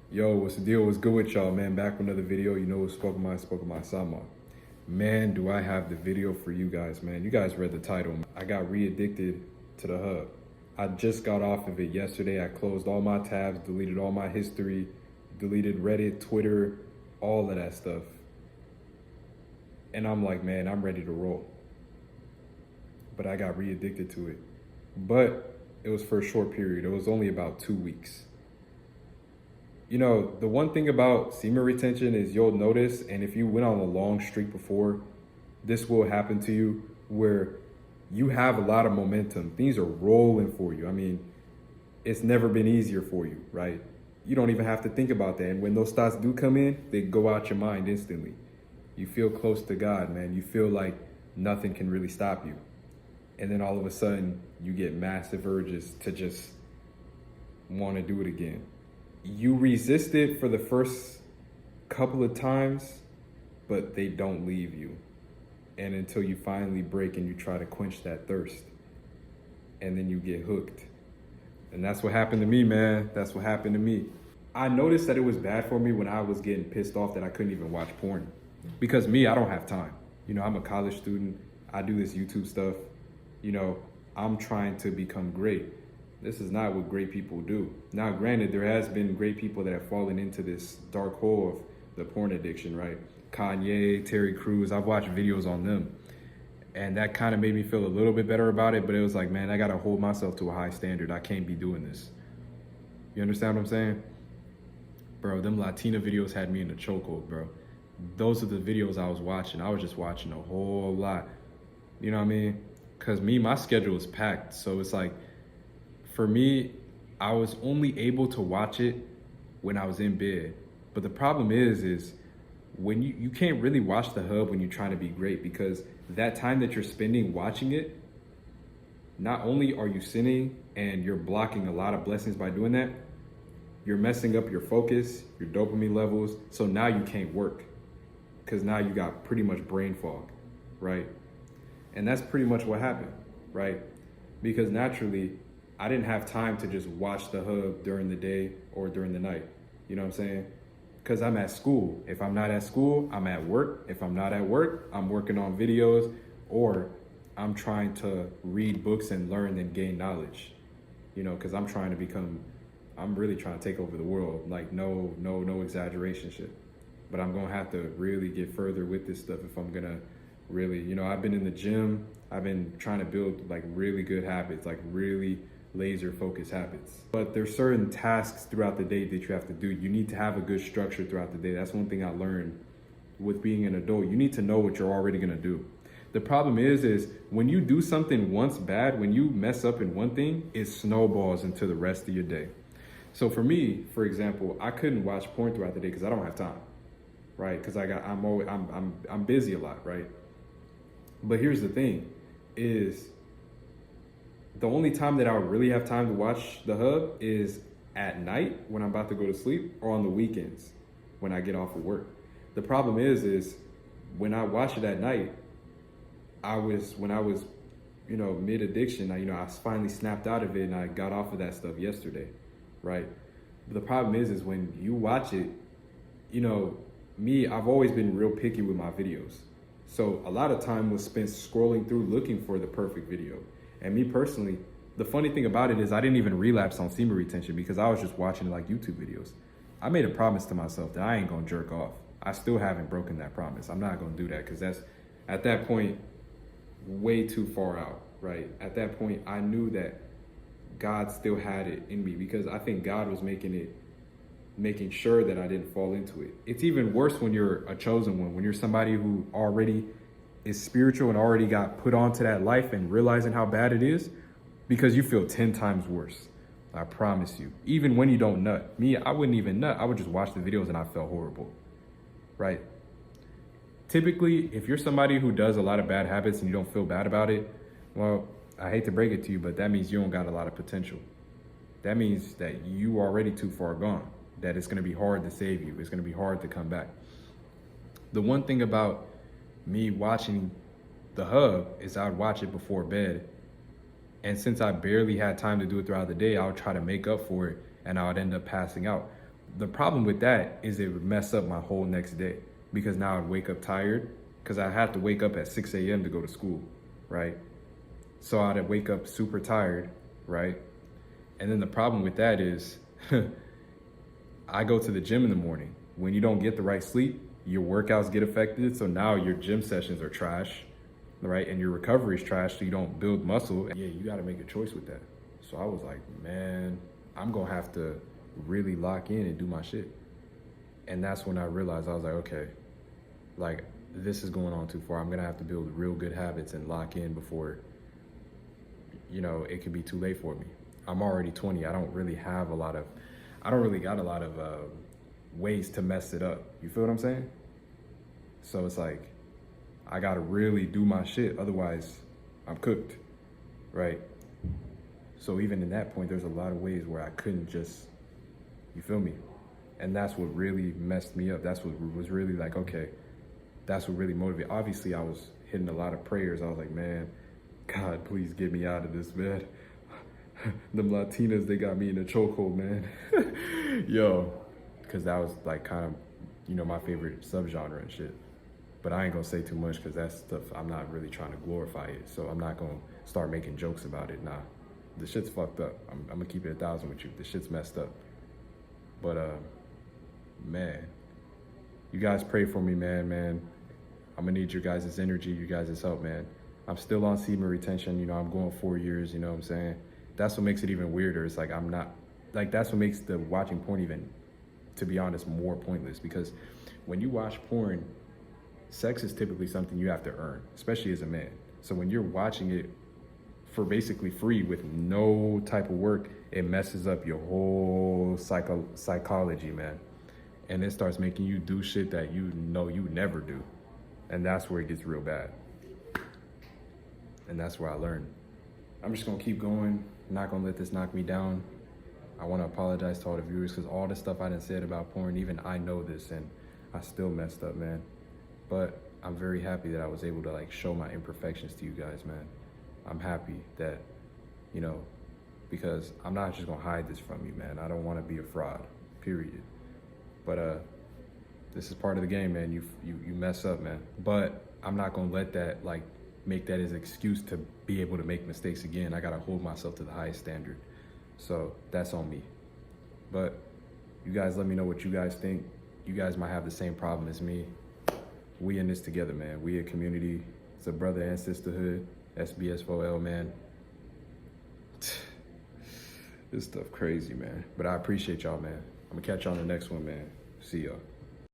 Yo, what's the deal? What's good with y'all, man? Back with another video. You know, SpokenBySaman. Man, do I have the video for you guys, man. You guys read the title. I got re-addicted to the hub. I just got off of it yesterday. I closed all my tabs, deleted all my history, deleted Reddit, Twitter, all of that stuff. And I'm like, man, I'm ready to roll. But I got re-addicted to it. But it was for a short period. It was only about 2 weeks. You know, the one thing about semen retention is you'll notice, and if you went on a long streak before, this will happen to you, where you have a lot of momentum. Things are rolling for you. I mean, it's never been easier for you, right? You don't even have to think about that. And when those thoughts do come in, they go out your mind instantly. You feel close to God, man. You feel like nothing can really stop you. And then all of a sudden, you get massive urges to just want to do it again. You resist it for the first couple of times, but they don't leave you. And until you finally break and you try to quench that thirst, and then you get hooked. And that's what happened to me, man. That's what happened to me. I noticed that it was bad for me when I was getting pissed off that I couldn't even watch porn. Because me, I don't have time. You know, I'm a college student. I do this YouTube stuff. You know, I'm trying to become great. This is not what great people do. Now, granted, there has been great people that have fallen into this dark hole of the porn addiction, right? Kanye, Terry Crews, I've watched videos on them. And that kind of made me feel a little bit better about it, but it was like, man, I gotta hold myself to a high standard. I can't be doing this. You understand what I'm saying? Bro, them Latina videos had me in a chokehold, bro. Those are the videos I was watching. I was just watching a whole lot. You know what I mean? Cause me, my schedule is packed. So it's like, for me, I was only able to watch it when I was in bed. But the problem is when you can't really watch the hub when you're trying to be great, because that time that you're spending watching it, not only are you sinning and you're blocking a lot of blessings by doing that, you're messing up your focus, your dopamine levels. So now you can't work because now you got pretty much brain fog, right? And that's pretty much what happened, right? Because naturally, I didn't have time to just watch the hub during the day or during the night. You know what I'm saying? Because I'm at school. If I'm not at school, I'm at work. If I'm not at work, I'm working on videos, or I'm trying to read books and learn and gain knowledge. You know, because I'm really trying to take over the world. Like no exaggeration shit. But I'm gonna have to really get further with this stuff if I'm gonna really, you know, I've been in the gym. I've been trying to build like really good habits, like really laser focused habits. But there's certain tasks throughout the day that you have to do. You need to have a good structure throughout the day. That's one thing I learned with being an adult. You need to know what you're already gonna do. The problem is when you do something once bad, when you mess up in one thing, it snowballs into the rest of your day. So for me, for example, I couldn't watch porn throughout the day because I don't have time, right? Because I'm busy a lot, right? But here's the thing, is the only time that I would really have time to watch the hub is at night when I'm about to go to sleep, or on the weekends when I get off of work. The problem is when I watch it at night, when I was, you know, mid addiction, I finally snapped out of it and I got off of that stuff yesterday, right? But the problem is when you watch it, you know, me, I've always been real picky with my videos. So a lot of time was spent scrolling through looking for the perfect video. And me personally, the funny thing about it is I didn't even relapse on semen retention because I was just watching like YouTube videos. I made a promise to myself that I ain't gonna jerk off. I still haven't broken that promise. I'm not gonna do that because that's, at that point, way too far out, right? At that point, I knew that God still had it in me because I think God was making sure that I didn't fall into it. It's even worse when you're a chosen one, when you're somebody who already is spiritual and already got put onto that life and realizing how bad it is, because you feel 10 times worse. I promise you. Even when you don't nut. Me, I wouldn't even nut. I would just watch the videos and I felt horrible, right? Typically, if you're somebody who does a lot of bad habits and you don't feel bad about it, well, I hate to break it to you, but that means you don't got a lot of potential. That means that you are already too far gone, that it's gonna be hard to save you. It's gonna be hard to come back. The one thing about me watching the hub is I would watch it before bed. And since I barely had time to do it throughout the day, I would try to make up for it and I would end up passing out. The problem with that is it would mess up my whole next day, because now I'd wake up tired, because I have to wake up at 6 a.m. to go to school, right? So I'd wake up super tired, right? And then the problem with that is I go to the gym in the morning. When you don't get the right sleep, your workouts get affected. So now your gym sessions are trash, right? And your recovery is trash, so you don't build muscle. Yeah, you got to make a choice with that. So I was like, man, I'm going to have to really lock in and do my shit. And that's when I realized, I was like, okay, like this is going on too far. I'm going to have to build real good habits and lock in before, you know, it could be too late for me. I'm already 20. I don't really got a lot of ways to mess it up. You feel what I'm saying? So it's like, I gotta really do my shit, otherwise I'm cooked, right? So even in that point, there's a lot of ways where I couldn't just, you feel me? And that's what really messed me up. That's what was really like, okay, that's what really motivated. Obviously I was hitting a lot of prayers. I was like, man, God, please get me out of this, man. Them Latinas, they got me in a chokehold, man. Yo, because that was like kind of, you know, my favorite subgenre and shit. But I ain't gonna say too much, because that's stuff, I'm not really trying to glorify it. So I'm not gonna start making jokes about it. Nah, the shit's fucked up. I'm gonna keep it 1,000 with you. The shit's messed up. But man, you guys pray for me, man. I'm gonna need your guys' energy, you guys' help, man. I'm still on semen retention. You know, I'm going 4 years, you know what I'm saying? That's what makes it even weirder. It's like, I'm not, like, that's what makes the watching porn even, to be honest, more pointless. Because when you watch porn, sex is typically something you have to earn, especially as a man. So when you're watching it for basically free with no type of work, it messes up your whole psychology, man. And it starts making you do shit that you know you never do. And that's where it gets real bad. And that's where I learned. I'm just gonna keep going. I'm not gonna let this knock me down. I wanna apologize to all the viewers, because all the stuff I done said about porn, even I know this, and I still messed up, man. But I'm very happy that I was able to like show my imperfections to you guys, man. I'm happy that, you know, because I'm not just gonna hide this from you, man. I don't wanna be a fraud, period. But this is part of the game, man. You mess up, man. But I'm not gonna let that like make that as an excuse to be able to make mistakes again. I gotta hold myself to the highest standard. So that's on me. But you guys let me know what you guys think. You guys might have the same problem as me. We in this together, man. We a community. It's a brother and sisterhood. SBS4L, man. This stuff crazy, man. But I appreciate y'all, man. I'm gonna catch y'all on the next one, man. See y'all.